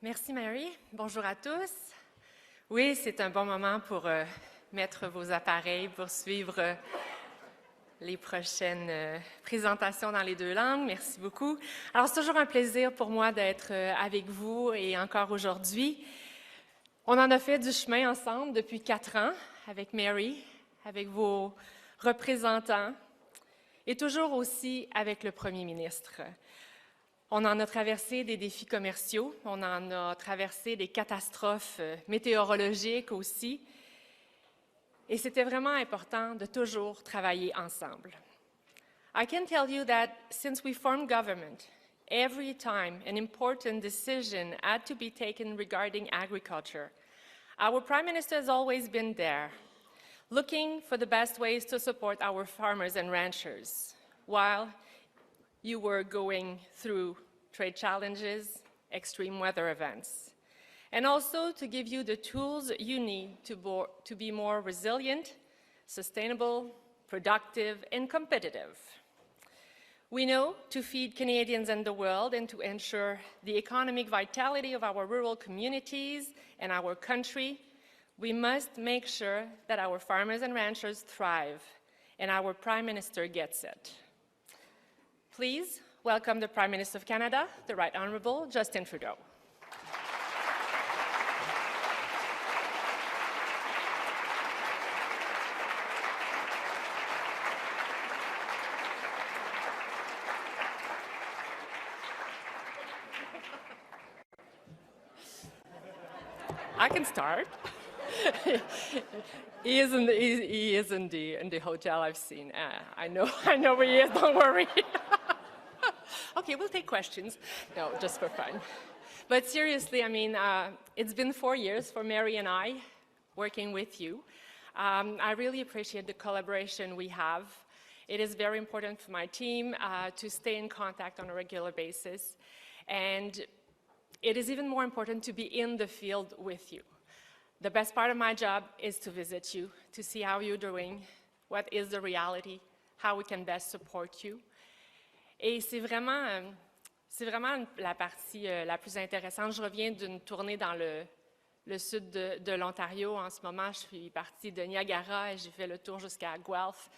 Merci Mary. Bonjour à tous. Oui, c'est un bon moment pour mettre vos appareils pour suivre les prochaines présentations dans les deux langues. Merci beaucoup. Alors, c'est toujours un plaisir pour moi d'être avec vous et encore aujourd'hui. On en a fait du chemin ensemble depuis 4 ans avec Mary, avec vos représentants et toujours aussi avec le Premier ministre. On en a traversé des défis commerciaux, on en a traversé des catastrophes météorologiques aussi. Et c'était vraiment important de toujours travailler ensemble. I can tell you that since we formed government, every time an important decision had to be taken regarding agriculture, our Prime Minister has always been there, looking for the best ways to support our farmers and ranchers, while you were going through trade challenges, extreme weather events, and also to give you the tools you need to be more resilient, sustainable, productive, and competitive. We know to feed Canadians and the world and to ensure the economic vitality of our rural communities and our country, we must make sure that our farmers and ranchers thrive, and our Prime Minister gets it. Please welcome the Prime Minister of Canada, the Right Honourable Justin Trudeau. I can start. He is in the hotel I've seen. I know where he is, don't worry. Okay, we'll take questions. No, just for fun. But seriously, I mean, it's been 4 years for Mary and I working with you. I really appreciate the collaboration we have. It is very important for my team to stay in contact on a regular basis. And it is even more important to be in the field with you. The best part of my job is to visit you, to see how you're doing, what is the reality, how we can best support you. Et c'est vraiment la partie la plus intéressante. Je reviens d'une tournée dans le sud de l'Ontario. En ce moment, je suis partie de Niagara et j'ai fait le tour jusqu'à Guelph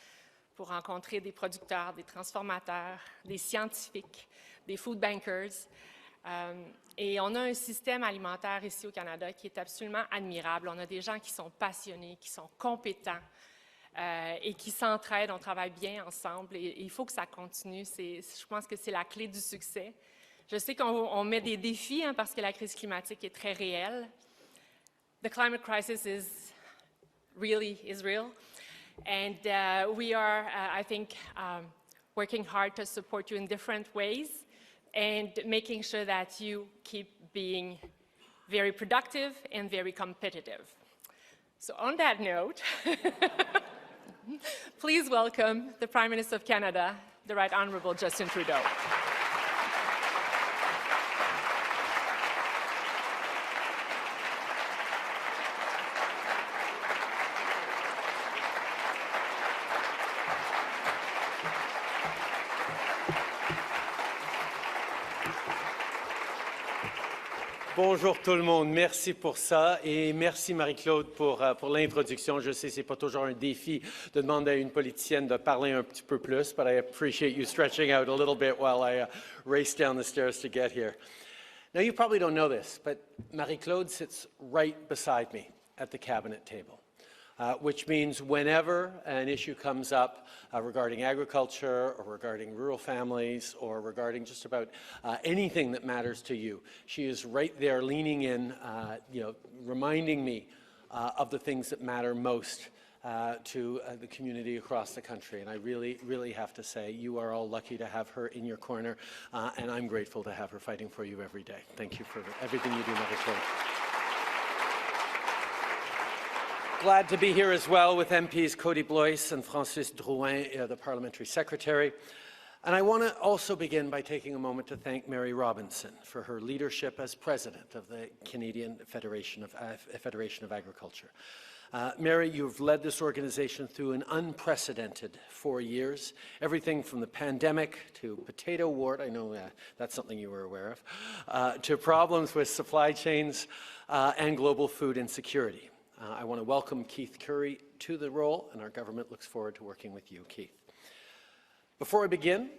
pour rencontrer des producteurs, des transformateurs, des scientifiques, des food bankers. Et on a un système alimentaire ici au Canada qui est absolument admirable. On a des gens qui sont passionnés, qui sont compétents et qui s'entraident. On travaille bien ensemble et il faut que ça continue. Je pense que c'est la clé du succès. Je sais qu'on met des défis parce que la crise climatique est très réelle. The climate crisis is real. And we are, I think, working hard to support you in different ways. And making sure that you keep being very productive and very competitive. So on that note, please welcome the Prime Minister of Canada, the Right Honourable Justin Trudeau. Bonjour tout le monde, merci pour ça et merci Marie-Claude pour l'introduction. Je sais que ce n'est pas toujours un défi de demander à une politicienne de parler un petit peu plus, but I appreciate you stretching out a little bit while I race down the stairs to get here. Now you probably don't know this, but Marie-Claude sits right beside me at the cabinet table. Which means whenever an issue comes up regarding agriculture or regarding rural families or regarding just about anything that matters to you, she is right there leaning in, reminding me of the things that matter most to the community across the country. And I really have to say, you are all lucky to have her in your corner, and I'm grateful to have her fighting for you every day. Thank you for everything you do, Marie-Claude. Glad to be here as well with MPs Cody Blois and Francis Drouin, the Parliamentary Secretary. And I want to also begin by taking a moment to thank Mary Robinson for her leadership as President of the Canadian Federation of Agriculture. Mary, you've led this organization through an unprecedented 4 years, everything from the pandemic to potato wart, I know that's something you were aware of, to problems with supply chains and global food insecurity. I want to welcome Keith Currie to the role, and our government looks forward to working with you, Keith. Before I begin,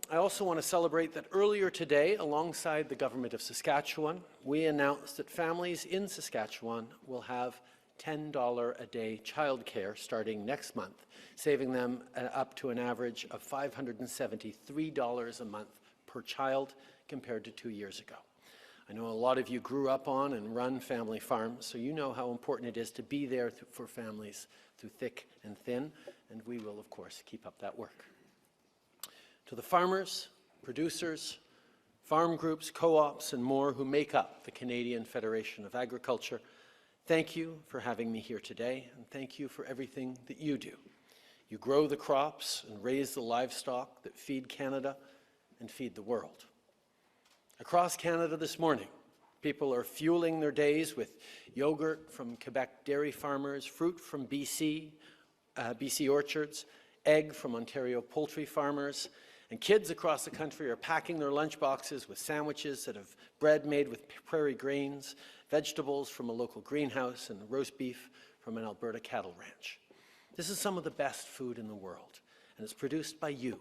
I also want to celebrate that earlier today, alongside the Government of Saskatchewan, we announced that families in Saskatchewan will have $10 a day childcare starting next month, saving them up to an average of $573 a month per child compared to 2 years ago. I know a lot of you grew up on and run family farms, so you know how important it is to be there for families through thick and thin, and we will, of course, keep up that work. To the farmers, producers, farm groups, co-ops, and more who make up the Canadian Federation of Agriculture, thank you for having me here today, and thank you for everything that you do. You grow the crops and raise the livestock that feed Canada and feed the world. Across Canada this morning, people are fueling their days with yogurt from Quebec dairy farmers, fruit from BC orchards, egg from Ontario poultry farmers, and kids across the country are packing their lunchboxes with sandwiches that have bread made with prairie grains, vegetables from a local greenhouse, and roast beef from an Alberta cattle ranch. This is some of the best food in the world, and it's produced by you,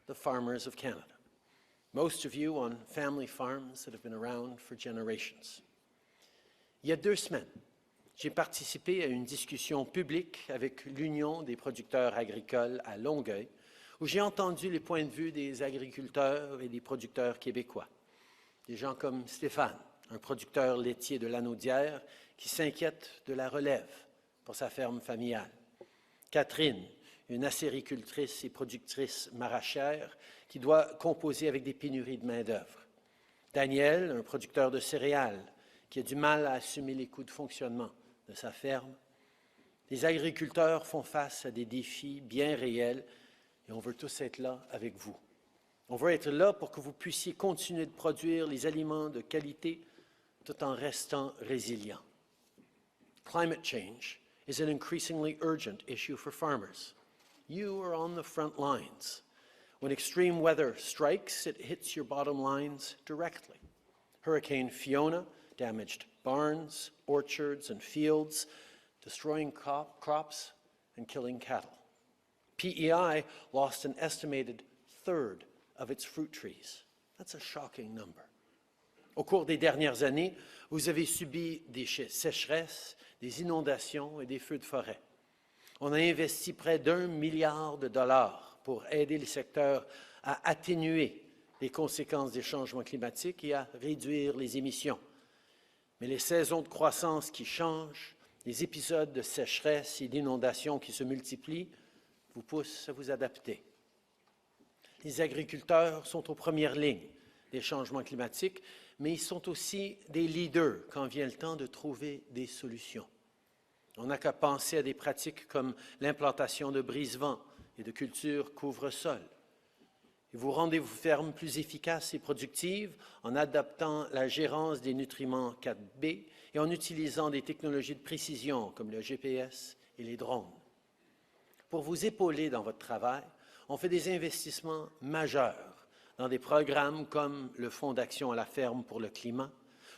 the farmers of Canada. Most of you on family farms that have been around for generations. Il y a 2 semaines, j'ai participé à une discussion publique avec l'Union des producteurs agricoles à Longueuil, où j'ai entendu les points de vue des agriculteurs et des producteurs québécois. Des gens comme Stéphane, un producteur laitier de Lanaudière qui s'inquiète de la relève pour sa ferme familiale. Catherine, une acéricultrice et productrice maraîchère qui doit composer avec des pénuries de main-d'œuvre. Daniel, un producteur de céréales qui a du mal à assumer les coûts de fonctionnement de sa ferme. Les agriculteurs font face à des défis bien réels et on veut tous être là avec vous. On veut être là pour que vous puissiez continuer de produire les aliments de qualité tout en restant résilient. Climate change is an increasingly urgent issue for farmers. You are on the front lines. When extreme weather strikes, it hits your bottom lines directly. Hurricane Fiona damaged barns, orchards, and fields, destroying crops and killing cattle. PEI lost an estimated third of its fruit trees. That's a shocking number. Au cours des dernières années, vous avez subi des sécheresses, des inondations et des feux de forêt. On a investi près d'1 milliard de dollars pour aider les secteurs à atténuer les conséquences des changements climatiques et à réduire les émissions. Mais les saisons de croissance qui changent, les épisodes de sécheresse et d'inondations qui se multiplient, vous poussent à vous adapter. Les agriculteurs sont aux premières lignes des changements climatiques, mais ils sont aussi des leaders quand vient le temps de trouver des solutions. On n'a qu'à penser à des pratiques comme l'implantation de brise-vent et de cultures couvre-sol. Et vous rendez vos fermes plus efficaces et productives en adaptant la gérance des nutriments 4B et en utilisant des technologies de précision comme le GPS et les drones. Pour vous épauler dans votre travail, on fait des investissements majeurs dans des programmes comme le Fonds d'action à la ferme pour le climat,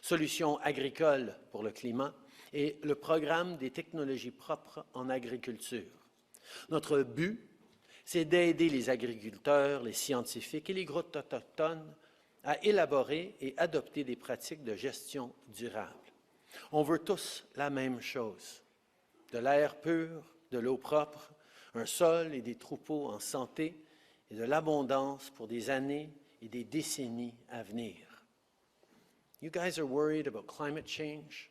Solutions agricoles pour le climat et le programme des technologies propres en agriculture. Notre but, c'est d'aider les agriculteurs, les scientifiques et les groupes autochtones à élaborer et adopter des pratiques de gestion durable. On veut tous la même chose, de l'air pur, de l'eau propre, un sol et des troupeaux en santé et de l'abondance pour des années et des décennies à venir. You guys are worried about climate change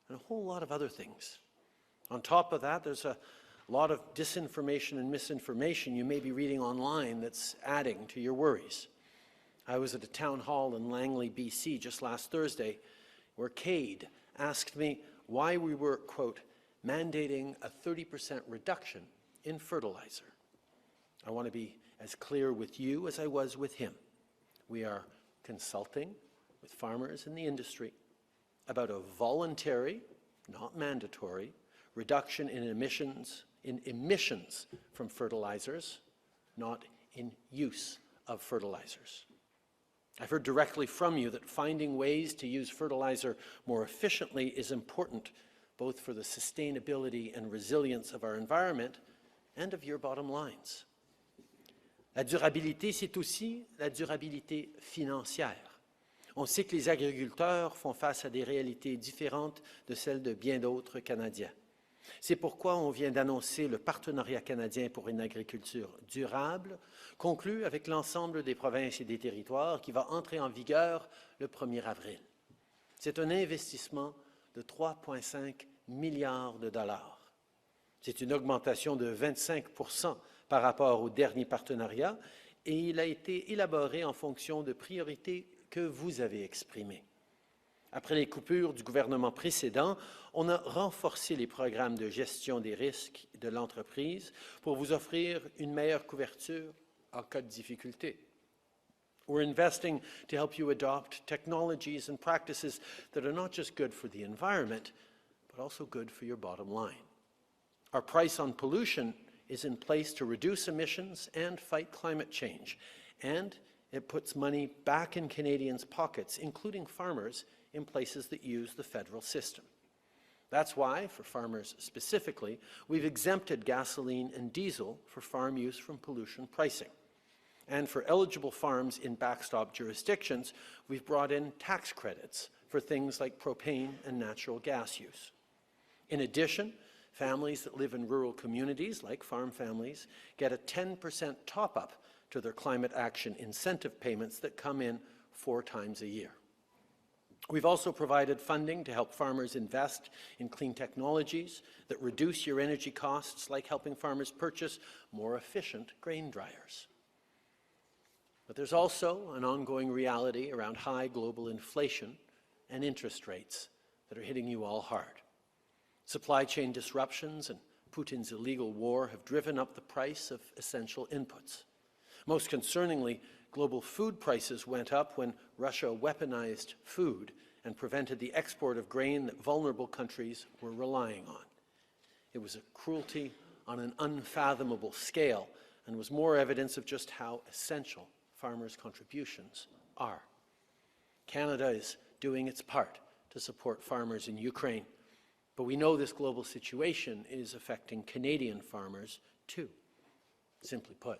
and a whole lot of other things. On top of that, there's a lot of disinformation and misinformation you may be reading online that's adding to your worries. I was at a town hall in Langley, BC just last Thursday where Cade asked me why we were, quote, mandating a 30% reduction in fertilizer. I want to be as clear with you as I was with him. We are consulting with farmers in the industry about a voluntary, not mandatory, reduction in emissions from fertilizers, not in use of fertilizers. I've heard directly from you that finding ways to use fertilizer more efficiently is important, both for the sustainability and resilience of our environment and of your bottom lines. La durabilité, c'est aussi la durabilité financière. On sait que les agriculteurs font face à des réalités différentes de celles de bien d'autres Canadiens. C'est pourquoi on vient d'annoncer le partenariat canadien pour une agriculture durable, conclu avec l'ensemble des provinces et des territoires, qui va entrer en vigueur le 1er avril. C'est un investissement de 3,5 milliards de dollars. C'est une augmentation de 25% par rapport au dernier partenariat et il a été élaboré en fonction de priorités que vous avez exprimées. Après les coupures du gouvernement précédent, on a renforcé les programmes de gestion des risques de l'entreprise pour vous offrir une meilleure couverture en cas de difficulté. We're investing to help you adopt technologies and practices that are not just good for the environment, but also good for your bottom line. Our price on pollution is in place to reduce emissions and fight climate change, and it puts money back in Canadians' pockets, including farmers, in places that use the federal system. That's why, for farmers specifically, we've exempted gasoline and diesel for farm use from pollution pricing. And for eligible farms in backstop jurisdictions, we've brought in tax credits for things like propane and natural gas use. In addition, families that live in rural communities, like farm families, get a 10% top-up to their climate action incentive payments that come in 4 times a year. We've also provided funding to help farmers invest in clean technologies that reduce your energy costs, like helping farmers purchase more efficient grain dryers. But there's also an ongoing reality around high global inflation and interest rates that are hitting you all hard. Supply chain disruptions and Putin's illegal war have driven up the price of essential inputs. Most concerningly, global food prices went up when Russia weaponized food and prevented the export of grain that vulnerable countries were relying on. It was a cruelty on an unfathomable scale and was more evidence of just how essential farmers' contributions are. Canada is doing its part to support farmers in Ukraine, but we know this global situation is affecting Canadian farmers too. Simply put,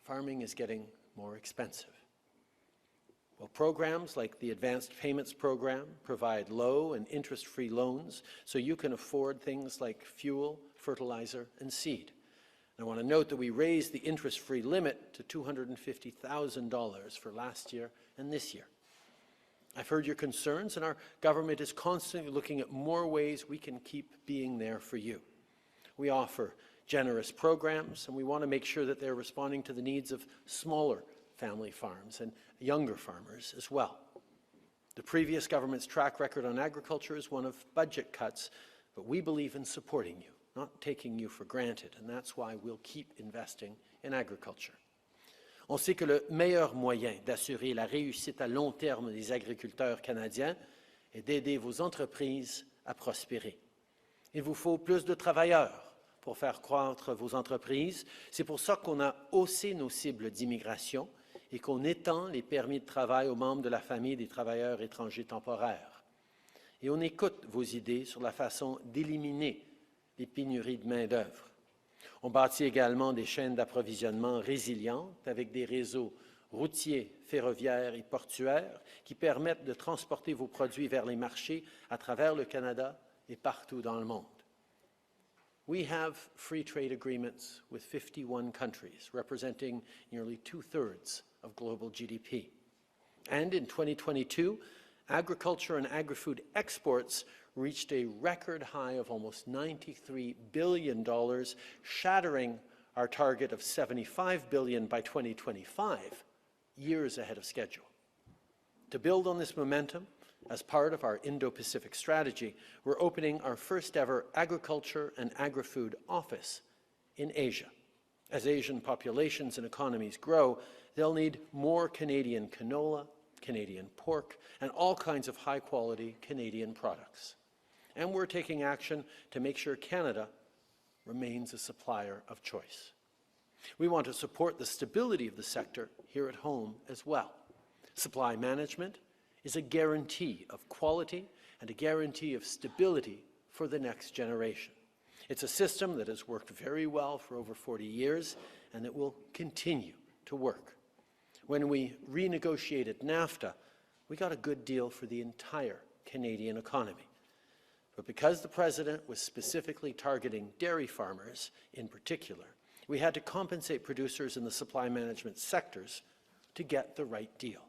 farming is getting more expensive. Well, programs like the Advanced Payments Program provide low and interest-free loans so you can afford things like fuel, fertilizer, and seed. And I want to note that we raised the interest-free limit to $250,000 for last year and this year. I've heard your concerns, and our government is constantly looking at more ways we can keep being there for you. We offer generous programs, and we want to make sure that they're responding to the needs of smaller family farms and younger farmers as well. The previous government's track record on agriculture is one of budget cuts, but we believe in supporting you, not taking you for granted, and that's why we'll keep investing in agriculture. On sait que le meilleur moyen d'assurer la réussite à long terme des agriculteurs canadiens est d'aider vos entreprises à prospérer. Il vous faut plus de travailleurs pour faire croître vos entreprises. C'est pour ça qu'on a haussé nos cibles d'immigration et qu'on étend les permis de travail aux membres de la famille des travailleurs étrangers temporaires. Et on écoute vos idées sur la façon d'éliminer les pénuries de main-d'œuvre. On bâtit également des chaînes d'approvisionnement résilientes avec des réseaux routiers, ferroviaires et portuaires qui permettent de transporter vos produits vers les marchés à travers le Canada et partout dans le monde. We have free trade agreements with 51 countries, representing nearly 2/3 of global GDP. And in 2022, agriculture and agri-food exports reached a record high of almost $93 billion, shattering our target of $75 billion by 2025, years ahead of schedule. To build on this momentum, as part of our Indo-Pacific strategy, we're opening our first ever agriculture and agri-food office in Asia. As Asian populations and economies grow, they'll need more Canadian canola, Canadian pork, and all kinds of high-quality Canadian products. And we're taking action to make sure Canada remains a supplier of choice. We want to support the stability of the sector here at home as well. Supply management is a guarantee of quality and a guarantee of stability for the next generation. It's a system that has worked very well for over 40 years and that will continue to work. When we renegotiated NAFTA, we got a good deal for the entire Canadian economy. But because the President was specifically targeting dairy farmers in particular, we had to compensate producers in the supply management sectors to get the right deal.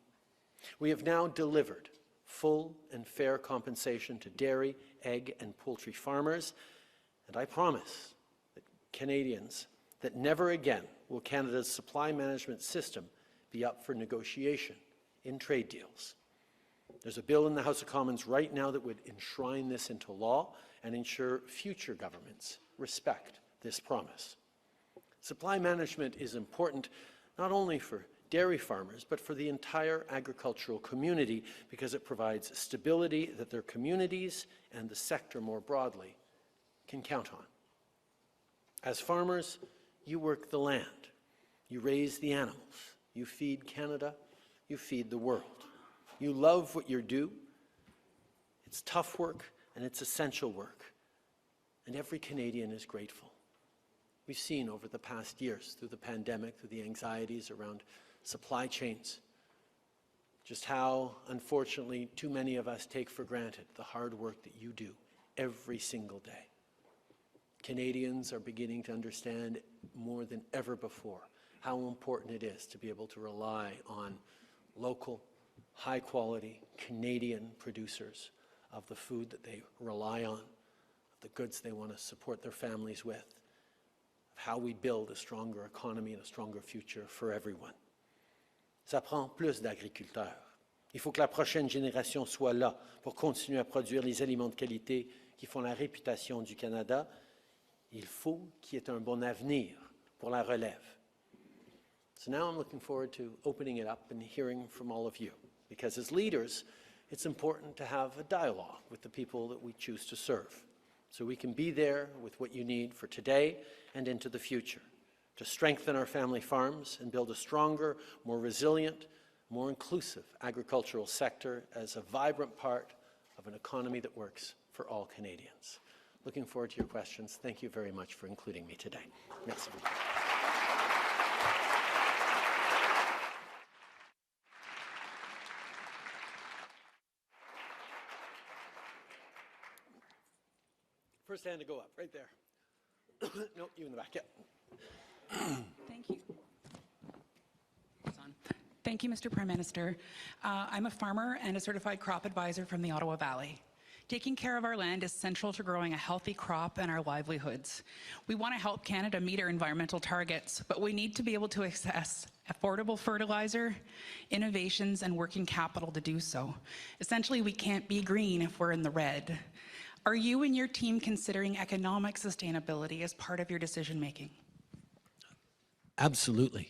We have now delivered full and fair compensation to dairy, egg, and poultry farmers, and I promise that Canadians that never again will Canada's supply management system be up for negotiation in trade deals. There's a bill in the House of Commons right now that would enshrine this into law and ensure future governments respect this promise. Supply management is important not only for dairy farmers, but for the entire agricultural community because it provides stability that their communities and the sector more broadly can count on. As farmers, you work the land, you raise the animals, you feed Canada, you feed the world. You love what you do. It's tough work and it's essential work. And every Canadian is grateful. We've seen over the past years, through the pandemic, through the anxieties around supply chains, just how, unfortunately, too many of us take for granted the hard work that you do every single day. Canadians are beginning to understand more than ever before how important it is to be able to rely on local, high-quality Canadian producers of the food that they rely on, of the goods they want to support their families with, of how we build a stronger economy and a stronger future for everyone. Ça prend plus d'agriculteurs. Il faut que la prochaine génération soit là pour continuer à produire les aliments de qualité qui font la réputation du Canada. Il faut qu'il y ait un bon avenir pour la relève. So now I'm looking forward to opening it up and hearing from all of you. Because as leaders, it's important to have a dialogue with the people that we choose to serve. So we can be there with what you need for today and into the future, to strengthen our family farms and build a stronger, more resilient, more inclusive agricultural sector as a vibrant part of an economy that works for all Canadians. Looking forward to your questions. Thank you very much for including me today. Merci beaucoup. First hand to go up, right there. No, you in the back, yeah. Thank you. Thank you, Mr. Prime Minister. I'm a farmer and a certified crop advisor from the Ottawa Valley. Taking care of our land is central to growing a healthy crop and our livelihoods. We want to help Canada meet our environmental targets, but we need to be able to access affordable fertilizer, innovations, and working capital to do so. Essentially, we can't be green if we're in the red. Are you and your team considering economic sustainability as part of your decision-making? Absolutely.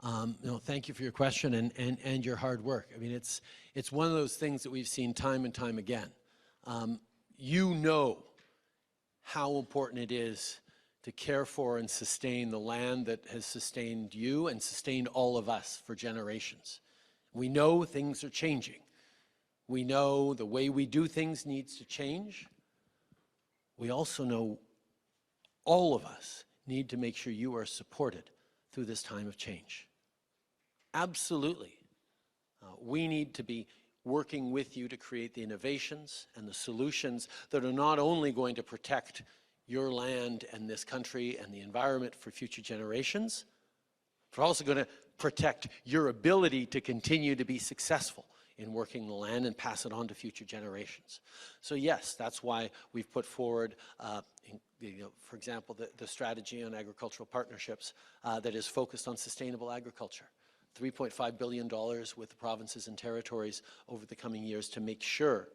Thank you for your question and your hard work. I mean, it's one of those things that we've seen time and time again. You know how important it is to care for and sustain the land that has sustained you and sustained all of us for generations. We know things are changing. We know the way we do things needs to change. We also know all of us need to make sure you are supported through this time of change. Absolutely. We need to be working with you to create the innovations and the solutions that are not only going to protect your land and this country and the environment for future generations, but also going to protect your ability to continue to be successful in working the land and pass it on to future generations. So yes, that's why we've put forward, for example, the strategy on agricultural partnerships that is focused on sustainable agriculture. $3.5 billion with the provinces and territories over the coming years to make sure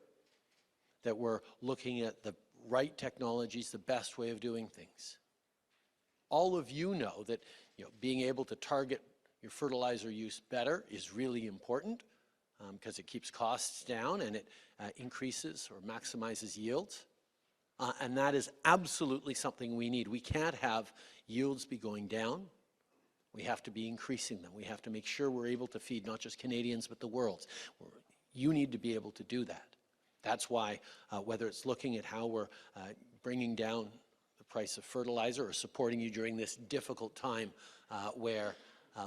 that we're looking at the right technologies, the best way of doing things. All of you know that being able to target your fertilizer use better is really important because it keeps costs down and it increases or maximizes yields. And that is absolutely something we need. We can't have yields be going down. We have to be increasing them. We have to make sure we're able to feed not just Canadians, but the world. You need to be able to do that. That's why, whether it's looking at how we're bringing down the price of fertilizer or supporting you during this difficult time where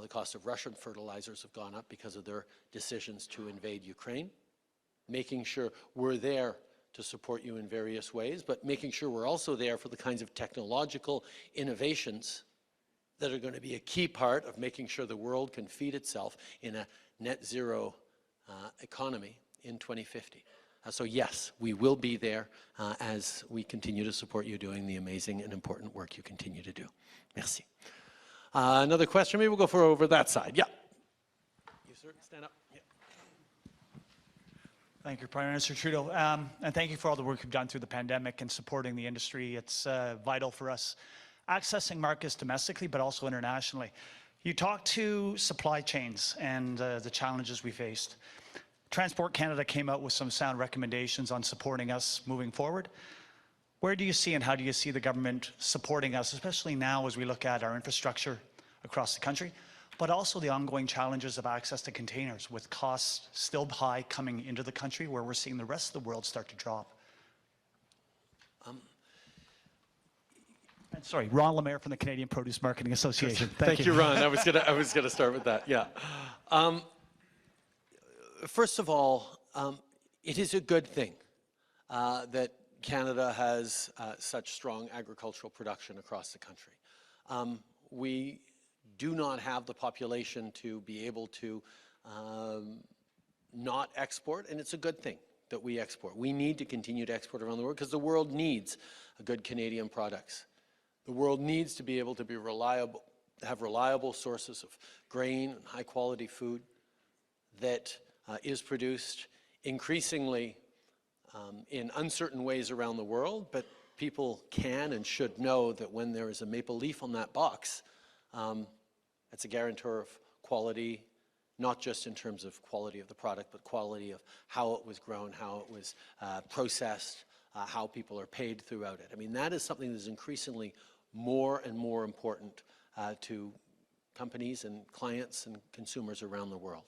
the cost of Russian fertilizers have gone up because of their decisions to invade Ukraine, making sure we're there to support you in various ways, but making sure we're also there for the kinds of technological innovations that are going to be a key part of making sure the world can feed itself in a net zero economy in 2050. So yes, we will be there as we continue to support you doing the amazing and important work you continue to do. Merci. Another question, maybe we'll go for over that side. Yeah. You, sir, stand up. Yeah. Thank you, Prime Minister Trudeau. And thank you for all the work you've done through the pandemic and supporting the industry. It's vital for us accessing markets domestically, but also internationally. You talked to supply chains and the challenges we faced. Transport Canada came out with some sound recommendations on supporting us moving forward. Where do you see and how do you see the government supporting us, especially now as we look at our infrastructure across the country, but also the ongoing challenges of access to containers with costs still high coming into the country where we're seeing the rest of the world start to drop? Sorry, Ron Lemaire from the Canadian Produce Marketing Association. Thank you, Ron. I was gonna start with that. Yeah. First of all, it is a good thing that Canada has such strong agricultural production across the country. We do not have the population to be able to not export, and it's a good thing that we export. We need to continue to export around the world because the world needs good Canadian products. The world needs to be able to be reliable, have reliable sources of grain and high quality food that is produced increasingly in uncertain ways around the world, but people can and should know that when there is a maple leaf on that box, it's a guarantor of quality, not just in terms of quality of the product, but quality of how it was grown, how it was processed, how people are paid throughout it. I mean, that is something that is increasingly more and more important to companies and clients and consumers around the world.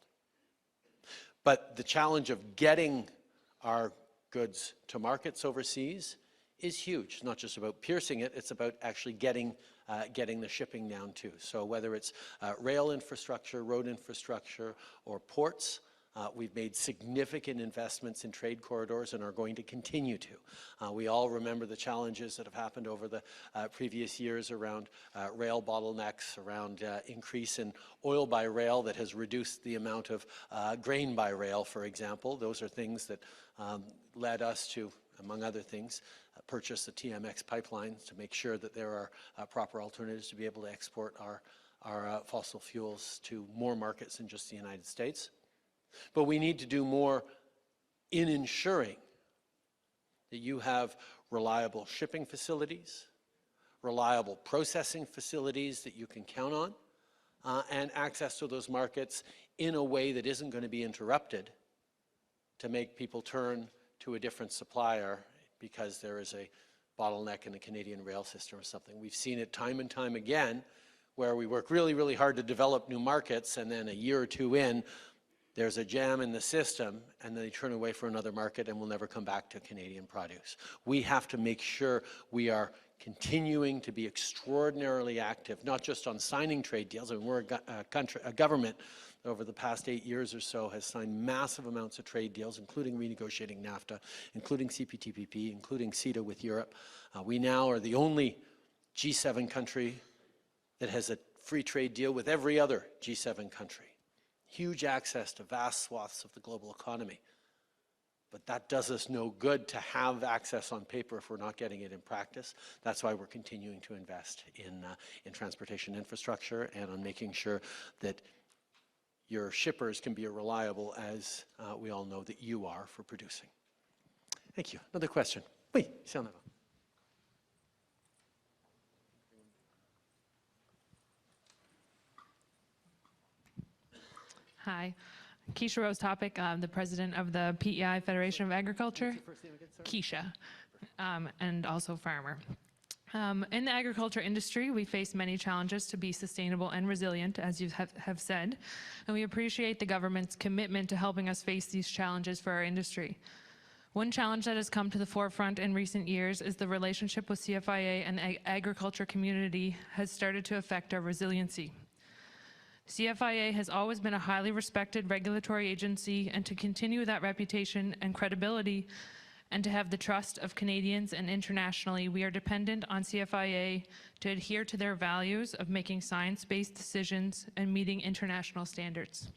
But the challenge of getting our goods to markets overseas is huge. It's not just about piercing it, it's about actually getting the shipping down too. So whether it's rail infrastructure, road infrastructure, or ports, we've made significant investments in trade corridors and are going to continue to. We all remember the challenges that have happened over the previous years around rail bottlenecks, around increase in oil by rail that has reduced the amount of grain by rail, for example. Those are things that led us to, among other things, purchase the TMX pipeline to make sure that there are proper alternatives to be able to export our fossil fuels to more markets than just the United States. But we need to do more in ensuring that you have reliable shipping facilities, reliable processing facilities that you can count on, and access to those markets in a way that isn't going to be interrupted to make people turn to a different supplier because there is a bottleneck in the Canadian rail system or something. We've seen it time and time again where we work really, really hard to develop new markets, and then a year or two in, there's a jam in the system, and then they turn away for another market and will never come back to Canadian produce. We have to make sure we are continuing to be extraordinarily active, not just on signing trade deals. I mean, we're a government that over the past 8 years or so has signed massive amounts of trade deals, including renegotiating NAFTA, including CPTPP, including CETA with Europe. We now are the only G7 country that has a free trade deal with every other G7 country. Huge access to vast swaths of the global economy. But that does us no good to have access on paper if we're not getting it in practice. That's why we're continuing to invest in transportation infrastructure and on making sure that your shippers can be as reliable as we all know that you are for producing. Thank you. Another question. Oui, ici en avant. Hi. Keisha Rose Topic. I'm the president of the PEI Federation of Agriculture. What's your first name again, sorry? Keisha. and also farmer. In the agriculture industry, we face many challenges to be sustainable and resilient, as you have said, and we appreciate the government's commitment to helping us face these challenges for our industry. One challenge that has come to the forefront in recent years is the relationship with CFIA and the agriculture community has started to affect our resiliency. CFIA has always been a highly respected regulatory agency, and to continue that reputation and credibility and to have the trust of Canadians and internationally, we are dependent on CFIA to adhere to their values of making science-based decisions and meeting international standards.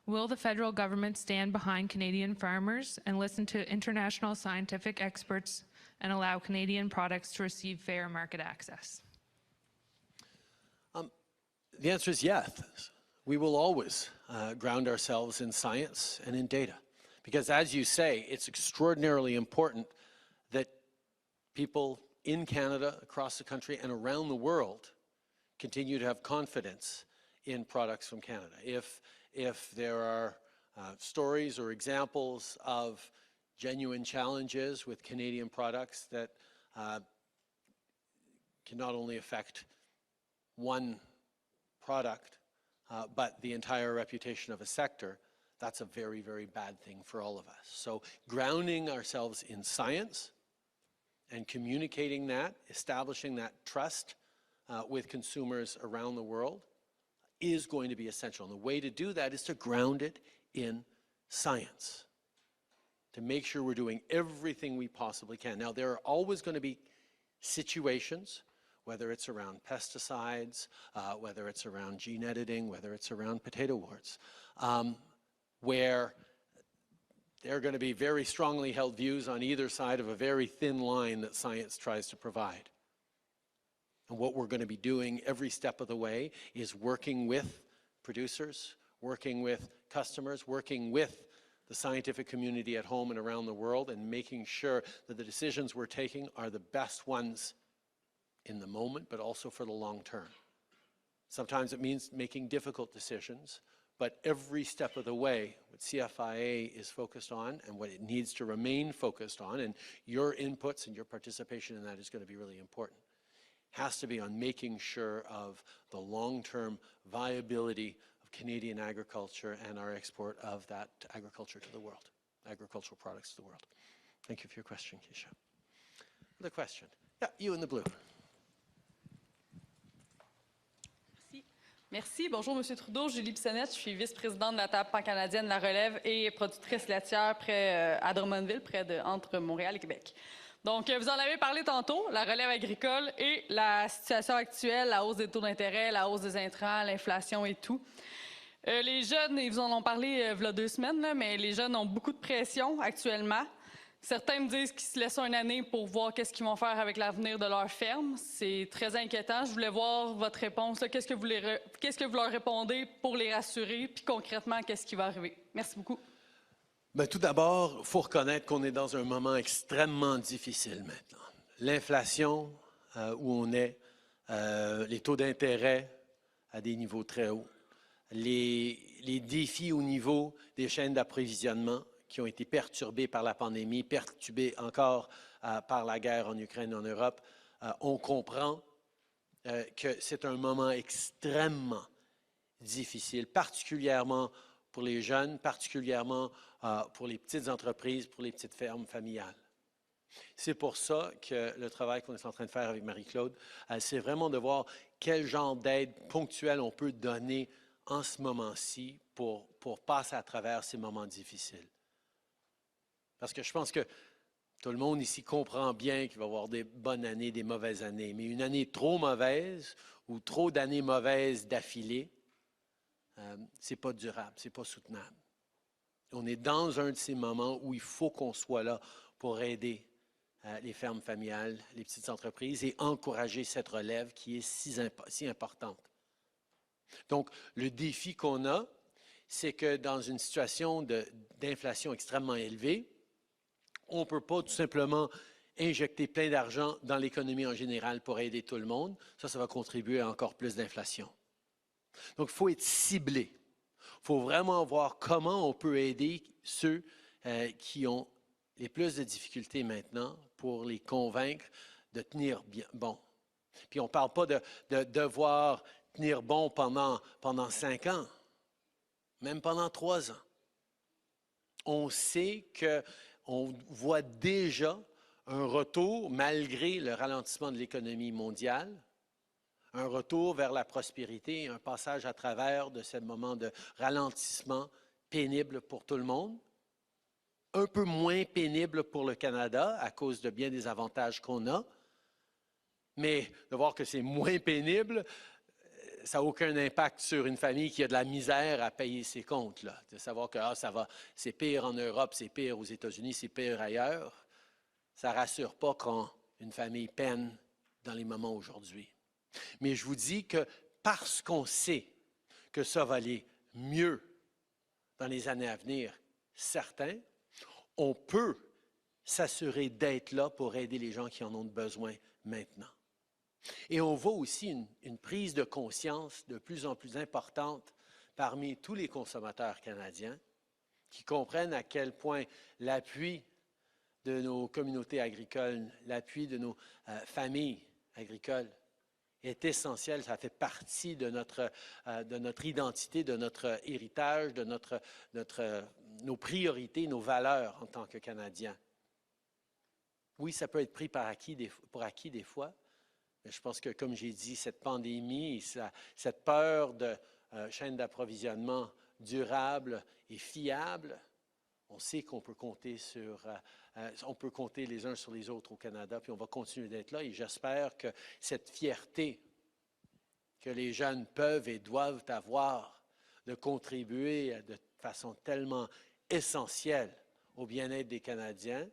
Will the federal government stand behind Canadian farmers and listen to international scientific experts and allow Canadian products to receive fair market access? The answer is yes. We will always ground ourselves in science and in data. Because as you say, it's extraordinarily important that people in Canada, across the country, and around the world continue to have confidence in products from Canada. If there are stories or examples of genuine challenges with Canadian products that can not only affect one product, but the entire reputation of a sector, that's a very, very bad thing for all of us. So grounding ourselves in science and communicating that, establishing that trust with consumers around the world is going to be essential. And the way to do that is to ground it in science, to make sure we're doing everything we possibly can. Now, there are always going to be situations, whether it's around pesticides, whether it's around gene editing, whether it's around potato warts, where there are going to be very strongly held views on either side of a very thin line that science tries to provide. And what we're going to be doing every step of the way is working with producers, working with customers, working with the scientific community at home and around the world, and making sure that the decisions we're taking are the best ones in the moment, but also for the long term. Sometimes it means making difficult decisions, but every step of the way, what CFIA is focused on and what it needs to remain focused on, and your inputs and your participation in that is going to be really important, has to be on making sure of the long-term viability of Canadian agriculture and our export of that agriculture to the world, agricultural products to the world. Thank you for your question, Keisha. Another question. Yeah, you in the blue. Merci. Bonjour, M. Trudeau. Julie Bissonnette, je suis vice-présidente de la table pan-canadienne de la relève et productrice laitière à Drummondville, entre Montréal et Québec. Donc, vous en avez parlé tantôt, la relève agricole et la situation actuelle, la hausse des taux d'intérêt, la hausse des intrants, l'inflation et tout. Les jeunes, ils vous en ont parlé il y a 2 semaines, là, mais les jeunes ont beaucoup de pression actuellement. Certains me disent qu'ils se laissent une année pour voir qu'est-ce qu'ils vont faire avec l'avenir de leur ferme. C'est très inquiétant. Je voulais voir votre réponse. Qu'est-ce que vous leur répondez pour les rassurer? Puis concrètement, qu'est-ce qui va arriver? Merci beaucoup. Bien, tout d'abord, il faut reconnaître qu'on est dans un moment extrêmement difficile maintenant. L'inflation, où on est, les taux d'intérêt à des niveaux très hauts, les défis au niveau des chaînes d'approvisionnement qui ont été perturbés par la pandémie, perturbés encore par la guerre en Ukraine et en Europe, on comprend que c'est un moment extrêmement difficile, particulièrement pour les jeunes, particulièrement pour les petites entreprises, pour les petites fermes familiales. C'est pour ça que le travail qu'on est en train de faire avec Marie-Claude, c'est vraiment de voir quel genre d'aide ponctuelle on peut donner en ce moment-ci pour passer à travers ces moments difficiles. Parce que je pense que tout le monde ici comprend bien qu'il va y avoir des bonnes années, des mauvaises années. Mais une année trop mauvaise ou trop d'années mauvaises d'affilée, c'est pas durable, c'est pas soutenable. On est dans un de ces moments où il faut qu'on soit là pour aider les fermes familiales, les petites entreprises et encourager cette relève qui est si importante. Donc, le défi qu'on a, c'est que dans une situation d'inflation extrêmement élevée, on ne peut pas tout simplement injecter plein d'argent dans l'économie en général pour aider tout le monde. Ça va contribuer à encore plus d'inflation. Donc, il faut être ciblé. Il faut vraiment voir comment on peut aider ceux qui ont les plus de difficultés maintenant pour les convaincre de tenir bien bon. Puis on ne parle pas de devoir tenir bon pendant 5 ans, même pendant 3 ans. On sait qu'on voit déjà un retour, malgré le ralentissement de l'économie mondiale, un retour vers la prospérité, un passage à travers de ce moment de ralentissement pénible pour tout le monde, un peu moins pénible pour le Canada à cause de bien des avantages qu'on a, mais de voir que c'est moins pénible, ça n'a aucun impact sur une famille qui a de la misère à payer ses comptes. Là. De savoir que ça va, c'est pire en Europe, c'est pire aux États-Unis, c'est pire ailleurs, ça ne rassure pas quand une famille peine dans les moments aujourd'hui. Mais je vous dis que parce qu'on sait que ça va aller mieux dans les années à venir, certains, on peut s'assurer d'être là pour aider les gens qui en ont besoin maintenant. Et on voit aussi une prise de conscience de plus en plus importante parmi tous les consommateurs canadiens qui comprennent à quel point l'appui de nos communautés agricoles, l'appui de nos familles agricoles est essentiel. Ça fait partie de notre identité, de notre héritage, de nos priorités, nos valeurs en tant que Canadiens. Oui, ça peut être pris pour acquis des fois, mais je pense que, comme j'ai dit, cette pandémie, cette peur de chaîne d'approvisionnement durable et fiable, on sait qu'on peut compter les uns sur les autres au Canada, puis on va continuer d'être là. Et j'espère que cette fierté que les jeunes peuvent et doivent avoir de contribuer de façon tellement essentielle au bien-être des Canadiens,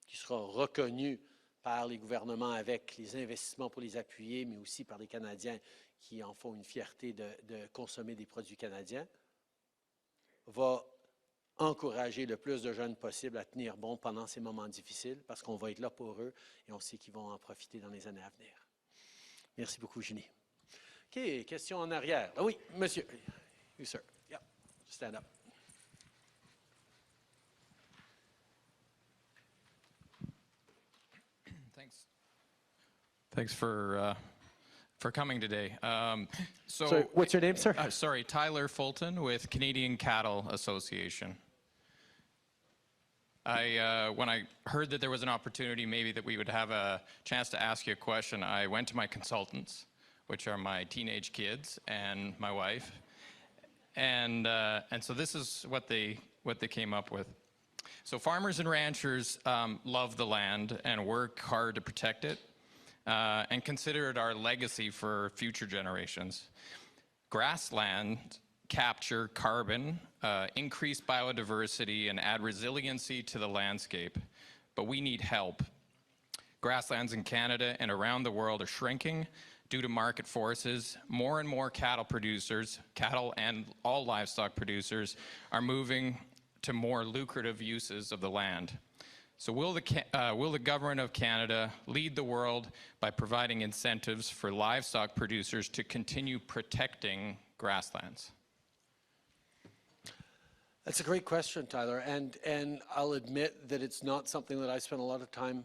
qui sera reconnue par les gouvernements avec les investissements pour les appuyer, mais aussi par les Canadiens qui en font une fierté de consommer des produits canadiens, va encourager le plus de jeunes possible à tenir bon pendant ces moments difficiles, parce qu'on va être là pour eux et on sait qu'ils vont en profiter dans les années à venir. Merci beaucoup, Ginny. OK, question en arrière. Ah oui, monsieur. Oui, sir. Yeah, stand up. Thanks for coming today. So what's your name, sir? Sorry, Tyler Fulton with Canadian Cattle Association. When I heard that there was an opportunity maybe that we would have a chance to ask you a question, I went to my consultants, which are my teenage kids and my wife, and so this is what they came up with. So farmers and ranchers love the land and work hard to protect it and consider it our legacy for future generations. Grassland capture carbon, increase biodiversity, and add resiliency to the landscape, but we need help. Grasslands in Canada and around the world are shrinking due to market forces. More and more cattle producers, cattle and all livestock producers, are moving to more lucrative uses of the land. So will the government of Canada lead the world by providing incentives for livestock producers to continue protecting grasslands? That's a great question, Tyler, and I'll admit that it's not something that I spent a lot of time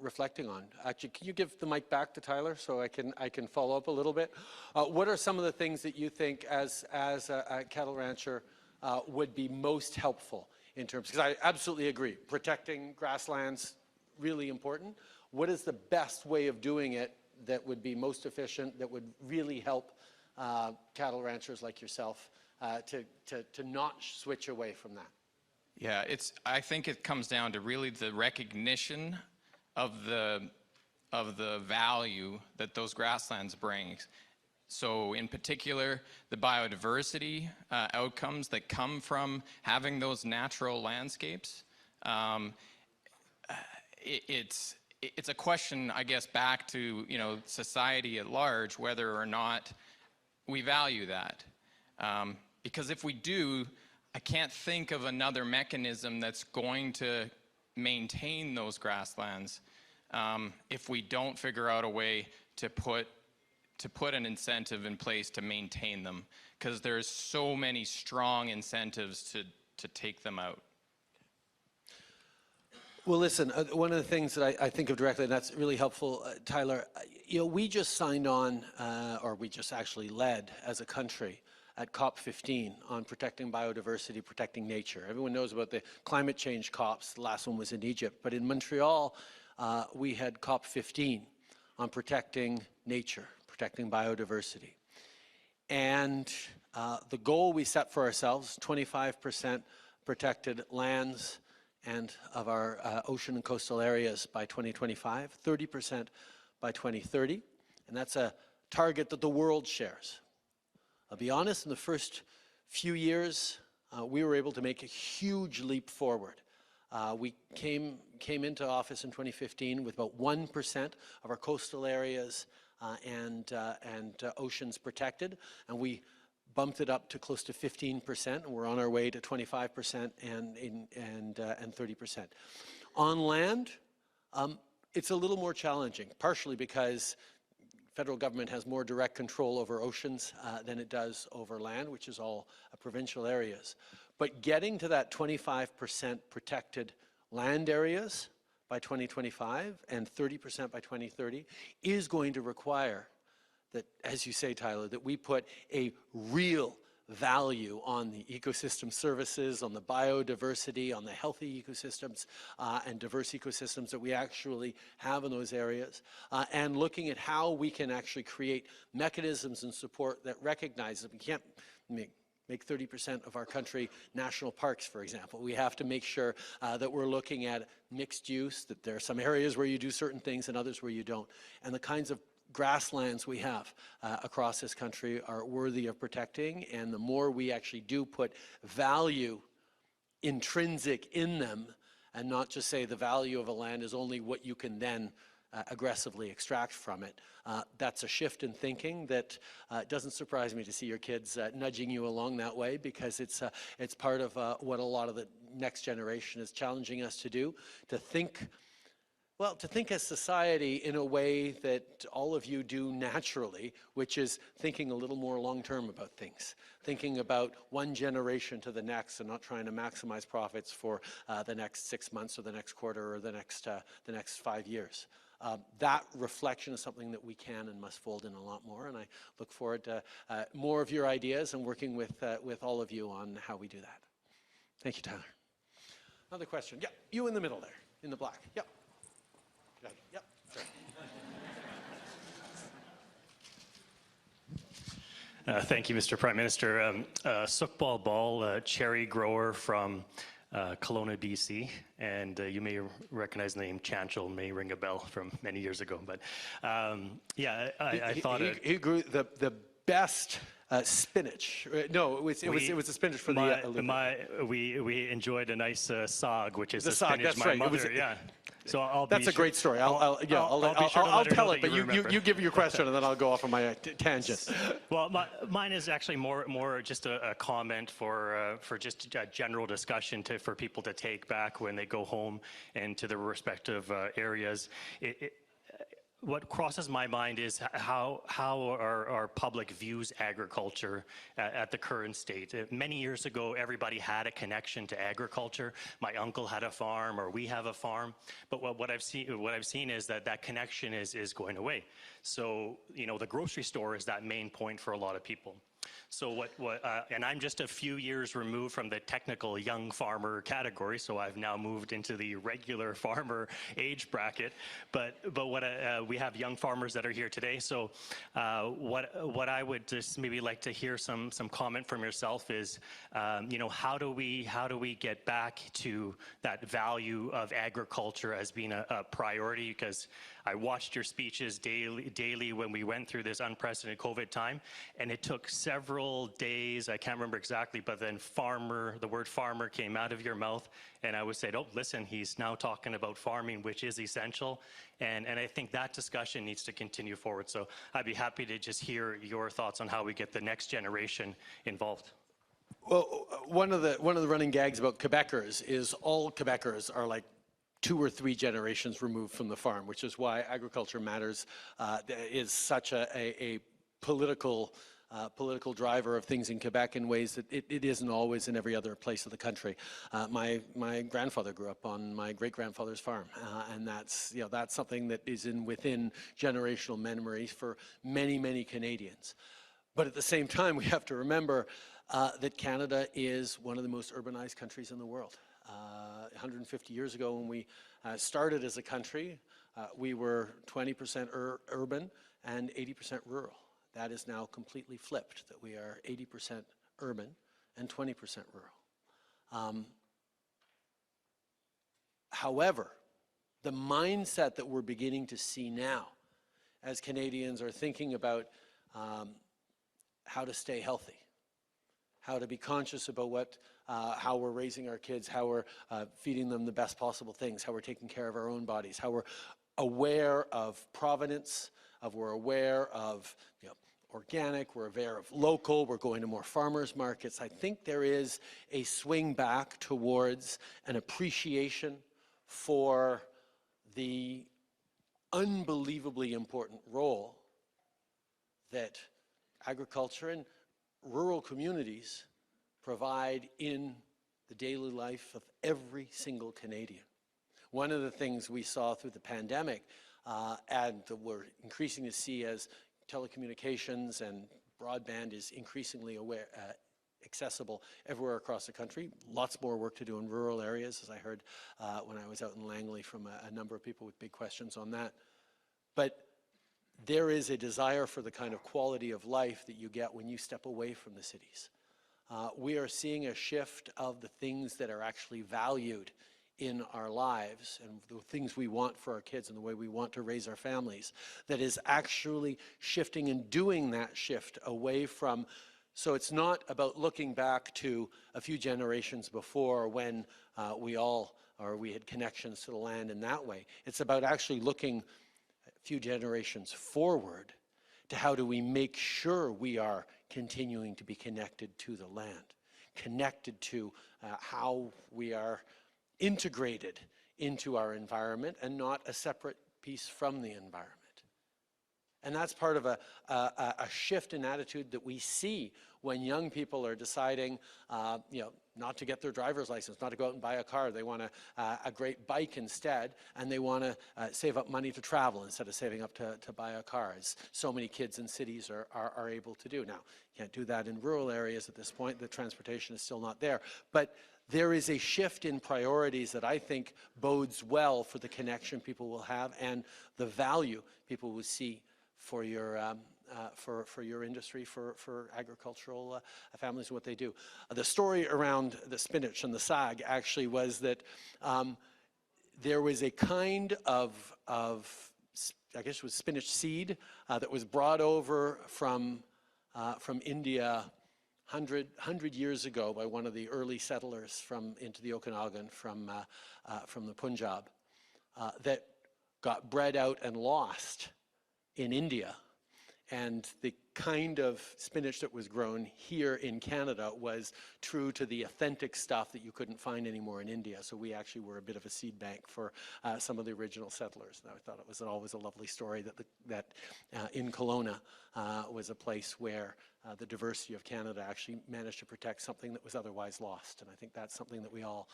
reflecting on. Actually, can you give the mic back to Tyler so I can follow up a little bit? What are some of the things that you think as a cattle rancher would be most helpful in terms, because I absolutely agree, protecting grasslands, really important. What is the best way of doing it that would be most efficient, that would really help cattle ranchers like yourself to not switch away from that? Yeah, I think it comes down to really the recognition of the value that those grasslands bring. So in particular, the biodiversity outcomes that come from having those natural landscapes. It's a question, I guess, back to society at large, whether or not we value that. Because if we do, I can't think of another mechanism that's going to maintain those grasslands if we don't figure out a way to put an incentive in place to maintain them, because there's so many strong incentives to take them out. Well, listen, one of the things that I think of directly, and that's really helpful, Tyler, we just signed on, or we just actually led as a country at COP15 on protecting biodiversity, protecting nature. Everyone knows about the climate change COPs. The last one was in Egypt. But in Montreal, we had COP15 on protecting nature, protecting biodiversity. And the goal we set for ourselves, 25% protected lands and of our ocean and coastal areas by 2025, 30% by 2030. And that's a target that the world shares. I'll be honest, in the first few years, we were able to make a huge leap forward. We came into office in 2015 with about 1% of our coastal areas and oceans protected, and we bumped it up to close to 15%, and we're on our way to 25% and 30%. On land, it's a little more challenging, partially because federal government has more direct control over oceans than it does over land, which is all provincial areas. But getting to that 25% protected land areas by 2025 and 30% by 2030 is going to require that, as you say, Tyler, that we put a real value on the ecosystem services, on the biodiversity, on the healthy ecosystems and diverse ecosystems that we actually have in those areas, and looking at how we can actually create mechanisms and support that recognize that we can't make 30% of our country national parks, for example. We have to make sure that we're looking at mixed use, that there are some areas where you do certain things and others where you don't, and the kinds of grasslands we have across this country are worthy of protecting, and the more we actually do put value intrinsic in them and not just say the value of a land is only what you can then aggressively extract from it. That's a shift in thinking that doesn't surprise me to see your kids nudging you along that way, because it's part of what a lot of the next generation is challenging us to do, to think as society in a way that all of you do naturally, which is thinking a little more long-term about things, thinking about one generation to the next and not trying to maximize profits for the next 6 months or the next quarter or the next 5 years. That reflection is something that we can and must fold in a lot more, and I look forward to more of your ideas and working with all of you on how we do that. Thank you, Tyler. Another question. Yeah, you in the middle there, in the black. Yep. Yep. Thank you, Mr. Prime Minister. Sukhbal Ball, cherry grower from Kelowna, BC, and you may recognize the name Chanchel, may ring a bell from many years ago. But yeah, I thought he grew the best spinach. No, it was a spinach for we enjoyed a nice sog, which is the a sog, spinach that's my right. mother. Yeah. So that's a great story. I'll tell it, but you give your question and then I'll go off on my tangent. Well, mine is actually more just a comment for just a general discussion for people to take back when they go home and to their respective areas. What crosses my mind is how our public views agriculture at the current state. Many years ago, everybody had a connection to agriculture. My uncle had a farm, or we have a farm. But what I've seen is that connection is going away. So the grocery store is that main point for a lot of people. So and I'm just a few years removed from the technical young farmer category, so I've now moved into the regular farmer age bracket. But we have young farmers that are here today. So what I would just maybe like to hear some comment from yourself is, how do we get back to that value of agriculture as being a priority? Because I watched your speeches daily when we went through this unprecedented COVID time, and it took several days, I can't remember exactly, but then the word farmer came out of your mouth, and I would say, oh, listen, he's now talking about farming, which is essential, and I think that discussion needs to continue forward. So I'd be happy to just hear your thoughts on how we get the next generation involved. Well, one of the running gags about Quebecers is all Quebecers are like 2 or 3 generations removed from the farm, which is why Agriculture Matters is such a political political driver of things in Quebec in ways that it isn't always in every other place of the country. My grandfather grew up on my great-grandfather's farm, and that's something that is within generational memories for many, many Canadians. But at the same time, we have to remember that Canada is one of the most urbanized countries in the world. 150 years ago, when we started as a country, we were 20% urban and 80% rural. That is now completely flipped, that we are 80% urban and 20% rural. However, the mindset that we're beginning to see now, as Canadians are thinking about how to stay healthy, how to be conscious about how we're raising our kids, how we're feeding them the best possible things, how we're taking care of our own bodies, how we're aware of provenance, we're aware of organic, we're aware of local, we're going to more farmers markets. I think there is a swing back towards an appreciation for the unbelievably important role that agriculture and rural communities provide in the daily life of every single Canadian. One of the things we saw through the pandemic and that we're increasing to see as telecommunications and broadband is increasingly accessible everywhere across the country. Lots more work to do in rural areas, as I heard when I was out in Langley from a number of people with big questions on that. But there is a desire for the kind of quality of life that you get when you step away from the cities. We are seeing a shift of the things that are actually valued in our lives and the things we want for our kids and the way we want to raise our families, that is actually shifting and doing that shift away from. So it's not about looking back to a few generations before when we had connections to the land in that way. It's about actually looking a few generations forward to how do we make sure we are continuing to be connected to the land, connected to how we are integrated into our environment and not a separate piece from the environment. And that's part of a shift in attitude that we see when young people are deciding, not to get their driver's license, not to go out and buy a car. They want a great bike instead, and they want to save up money to travel instead of saving up to buy a car, as so many kids in cities are able to do. Now, you can't do that in rural areas at this point. The transportation is still not there. But there is a shift in priorities that I think bodes well for the connection people will have and the value people will see for your industry, for agricultural families and what they do. The story around the spinach and the sag actually was that there was a kind of I guess it was spinach seed that was brought over from India 100 years ago by one of the early settlers into the Okanagan from the Punjab that got bred out and lost in India. And the kind of spinach that was grown here in Canada was true to the authentic stuff that you couldn't find anymore in India. So we actually were a bit of a seed bank for some of the original settlers. And I thought it was always a lovely story that in Kelowna was a place where the diversity of Canada actually managed to protect something that was otherwise lost. And I think that's something that we all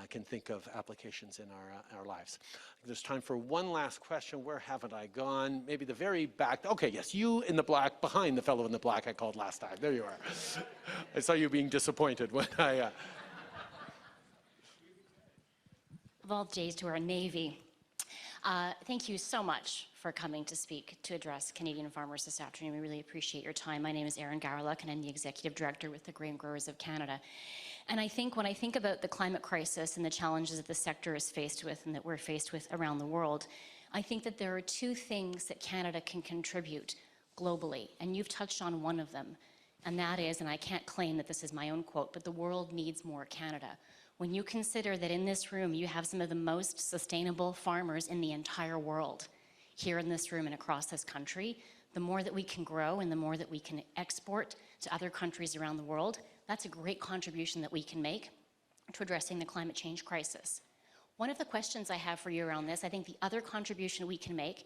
can think of applications in our lives. There's time for one last question. Where haven't I gone? Maybe the very back. Okay, yes, you in the black, behind the fellow in the black I called last time. There you are. I saw you being disappointed when I... Of all days to our Navy. Thank you so much for coming to speak, to address Canadian farmers this afternoon. We really appreciate your time. My name is Erin Garlick, and I'm the Executive Director with the Grain Growers of Canada. And I think when I think about the climate crisis and the challenges that the sector is faced with and that we're faced with around the world, I think that there are two things that Canada can contribute globally, and you've touched on one of them, and that is, and I can't claim that this is my own quote, but the world needs more Canada. When you consider that in this room you have some of the most sustainable farmers in the entire world here in this room and across this country, the more that we can grow and the more that we can export to other countries around the world, that's a great contribution that we can make to addressing the climate change crisis. One of the questions I have for you around this, I think the other contribution we can make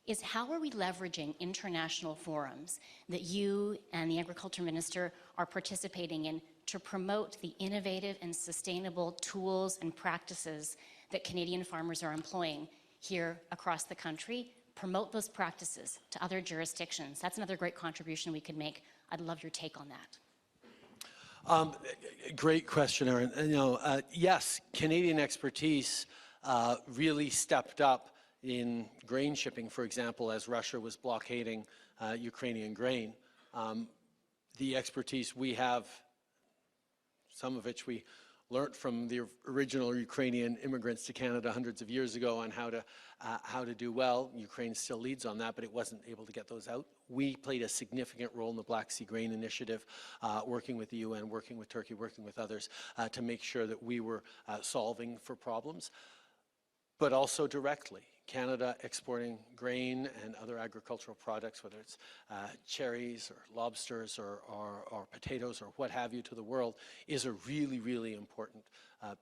is how are we leveraging international forums that you and the Agriculture Minister are participating in to promote the innovative and sustainable tools and practices that Canadian farmers are employing here across the country, promote those practices to other jurisdictions. That's another great contribution we could make. I'd love your take on that. Great question, Erin. Yes, Canadian expertise really stepped up in grain shipping, for example, as Russia was blockading Ukrainian grain. The expertise we have, some of which we learned from the original Ukrainian immigrants to Canada hundreds of years ago on how to do well. Ukraine still leads on that, but it wasn't able to get those out. We played a significant role in the Black Sea Grain Initiative, working with the UN, working with Turkey, working with others to make sure that we were solving for problems, but also directly. Canada exporting grain and other agricultural products, whether it's cherries or lobsters or potatoes or what have you to the world, is a really, really important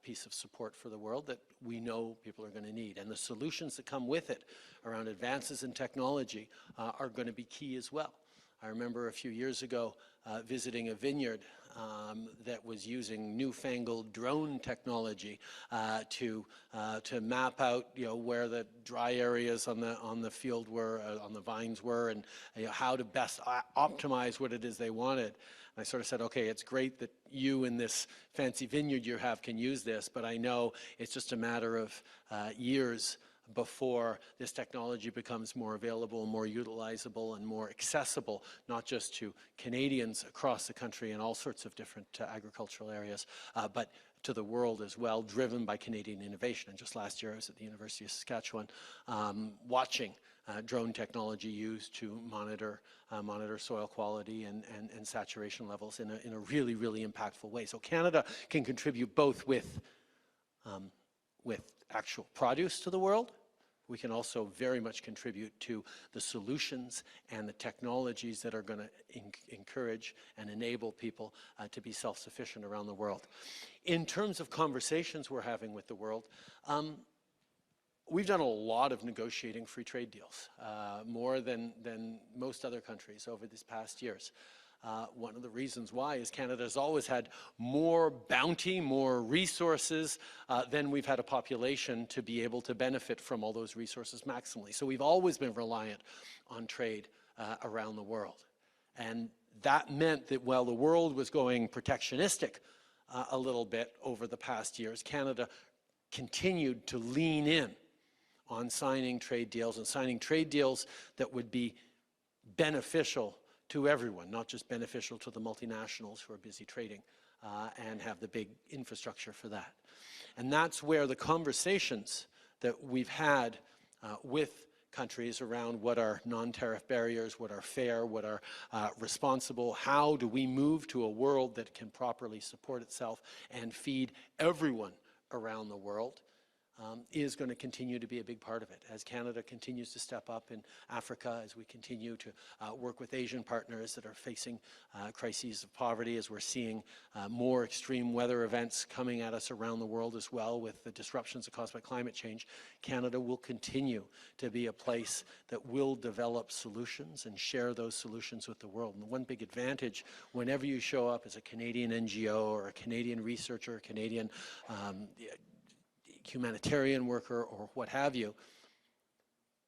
piece of support for the world that we know people are going to need. And the solutions that come with it around advances in technology are going to be key as well. I remember a few years ago visiting a vineyard that was using newfangled drone technology to map out, where the dry areas on the field were, on the vines were, and how to best optimize what it is they wanted. And I sort of said, okay, it's great that you in this fancy vineyard you have can use this, but I know it's just a matter of years before this technology becomes more available, more utilizable, and more accessible, not just to Canadians across the country in all sorts of different agricultural areas, but to the world as well, driven by Canadian innovation. And just last year I was at the University of Saskatchewan watching drone technology used to monitor soil quality and saturation levels in a really, really impactful way. So Canada can contribute both with actual produce to the world. We can also very much contribute to the solutions and the technologies that are going to encourage and enable people to be self-sufficient around the world. In terms of conversations we're having with the world, we've done a lot of negotiating free trade deals, more than most other countries over these past years. One of the reasons why is Canada's always had more bounty, more resources than we've had a population to be able to benefit from all those resources maximally. So we've always been reliant on trade around the world. And that meant that while the world was going protectionistic a little bit over the past years, Canada continued to lean in on signing trade deals and signing trade deals that would be beneficial to everyone, not just beneficial to the multinationals who are busy trading and have the big infrastructure for that. And that's where the conversations that we've had with countries around what are non-tariff barriers, what are fair, what are responsible, how do we move to a world that can properly support itself and feed everyone around the world, is going to continue to be a big part of it. As Canada continues to step up in Africa, as we continue to work with Asian partners that are facing crises of poverty, as we're seeing more extreme weather events coming at us around the world as well with the disruptions caused by climate change, Canada will continue to be a place that will develop solutions and share those solutions with the world. And the one big advantage whenever you show up as a Canadian NGO or a Canadian researcher, a Canadian humanitarian worker or what have you,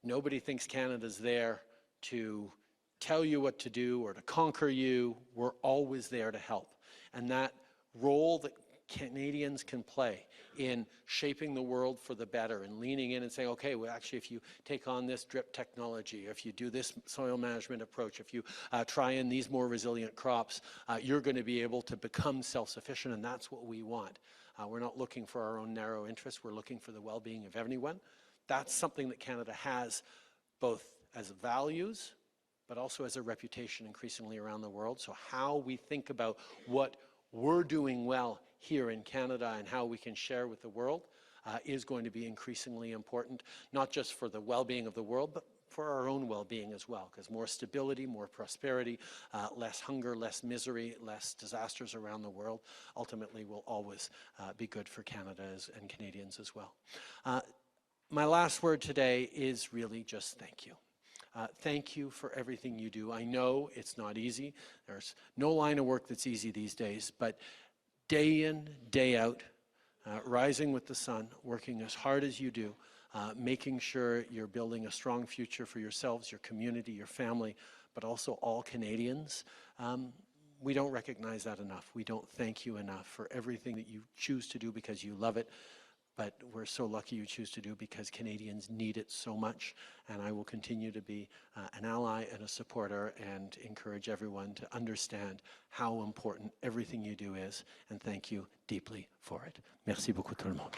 nobody thinks Canada's there to tell you what to do or to conquer you. We're always there to help. And that role that Canadians can play in shaping the world for the better and leaning in and saying, okay, well, actually, if you take on this drip technology, if you do this soil management approach, if you try in these more resilient crops, you're going to be able to become self-sufficient, and that's what we want. We're not looking for our own narrow interests. We're looking for the well-being of everyone. That's something that Canada has both as values, but also as a reputation increasingly around the world. So how we think about what we're doing well here in Canada and how we can share with the world is going to be increasingly important, not just for the well-being of the world, but for our own well-being as well, because more stability, more prosperity, less hunger, less misery, less disasters around the world ultimately will always be good for Canada and Canadians as well. My last word today is really just thank you. Thank you for everything you do. I know it's not easy. There's no line of work that's easy these days, but day in, day out, rising with the sun, working as hard as you do, making sure you're building a strong future for yourselves, your community, your family, but also all Canadians. We don't recognize that enough. We don't thank you enough for everything that you choose to do because you love it, but we're so lucky you choose to do because Canadians need it so much, and I will continue to be an ally and a supporter and encourage everyone to understand how important everything you do is, and thank you deeply for it. Merci beaucoup tout le monde.